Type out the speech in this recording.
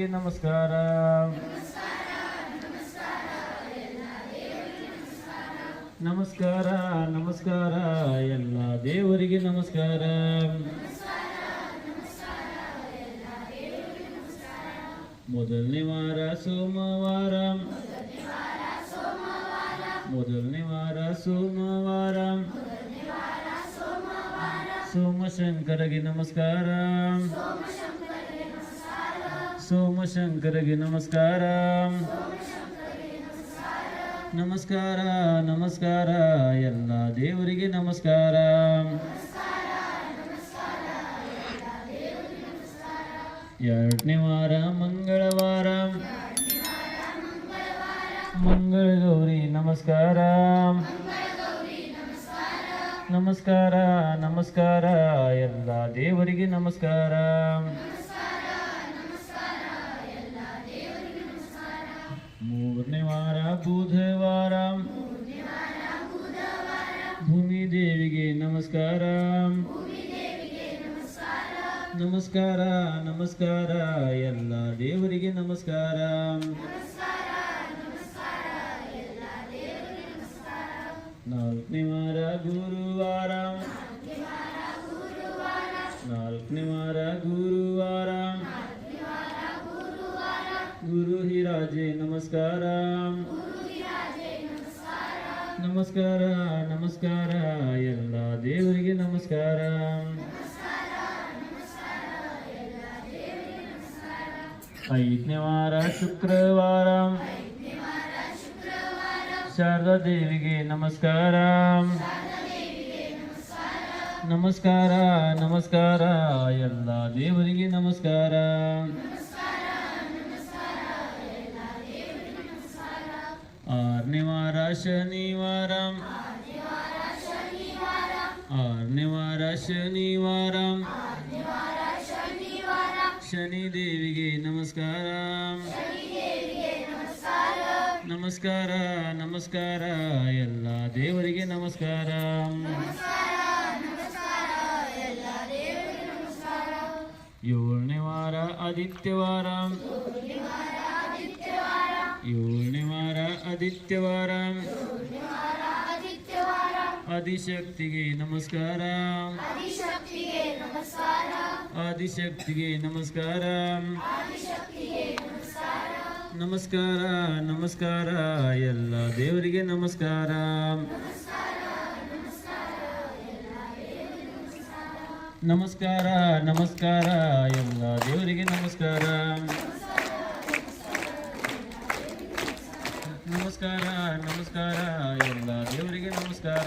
ದೇವರಿಗೆ ನಮಸ್ಕಾರ. ನಮಸ್ಕಾರ ನಮಸ್ಕಾರ ಎಲ್ಲ ದೇವರಿಗೆ ನಮಸ್ಕಾರ. ಮೊದಲನೇ ವಾರ ಸೋಮವಾರ, ಮೊದಲನೇ ವಾರ ಸೋಮವಾರ, ಸೋಮಶಂಕರಗೆ ನಮಸ್ಕಾರ, ಸೋಮಶಂಕರಗೆ ನಮಸ್ಕಾರ. ನಮಸ್ಕಾರ ನಮಸ್ಕಾರ ಎಲ್ಲ ದೇವರಿಗೆ ನಮಸ್ಕಾರ. ಎರಡನೇ ವಾರ ಮಂಗಳವಾರ, ಮಂಗಳ ಗೌರಿ ನಮಸ್ಕಾರ, ನಮಸ್ಕಾರ ನಮಸ್ಕಾರ ಎಲ್ಲ ದೇವರಿಗೆ ನಮಸ್ಕಾರ. ಮೂರನೇ ವಾರ ಬುಧವಾರ, ಭೂಮಿ ದೇವಿಗೆ ನಮಸ್ಕಾರ, ನಮಸ್ಕಾರ ನಮಸ್ಕಾರ ಎಲ್ಲ ದೇವರಿಗೆ ನಮಸ್ಕಾರ. ನಾಲ್ಕನೇ ವಾರ ಗುರುವಾರ, ನಾಲ್ಕನೇ ವಾರ ಗುರುವಾರ, ಗುರು ಹಿರಾಜೆ ನಮಸ್ಕಾರ, ನಮಸ್ಕಾರ ನಮಸ್ಕಾರ ಎಲ್ಲ ದೇವರಿಗೆ ನಮಸ್ಕಾರ. ಐದನೇ ವಾರ ಶುಕ್ರವಾರ, ಶಾರದಾ ದೇವಿಗೆ ನಮಸ್ಕಾರ, ನಮಸ್ಕಾರ ನಮಸ್ಕಾರ ಎಲ್ಲ ದೇವರಿಗೆ ನಮಸ್ಕಾರ. ಆರನೇ ವಾರ ಶನಿವಾರ, ಆರನೇ ವಾರ ಶನಿವಾರ, ಶನಿ ದೇವಿಗೆ ನಮಸ್ಕಾರ, ನಮಸ್ಕಾರ ನಮಸ್ಕಾರ ಎಲ್ಲ ದೇವರಿಗೆ ನಮಸ್ಕಾರ. ಏಳನೇ ವಾರ ಆದಿತ್ಯವಾರ, ಏಳನೇ ವಾರ ಆದಿತ್ಯವಾರ, ಆದಿಶಕ್ತಿಗೆ ನಮಸ್ಕಾರ, ಆದಿಶಕ್ತಿಗೆ ನಮಸ್ಕಾರ. ನಮಸ್ಕಾರ ನಮಸ್ಕಾರ ಎಲ್ಲ ದೇವರಿಗೆ ನಮಸ್ಕಾರ. ನಮಸ್ಕಾರ ನಮಸ್ಕಾರ ಎಲ್ಲ ದೇವರಿಗೆ ನಮಸ್ಕಾರ. ನಮಸ್ಕಾರ ನಮಸ್ಕಾರ ಎಲ್ಲ ದೇವರಿಗೆ ನಮಸ್ಕಾರ.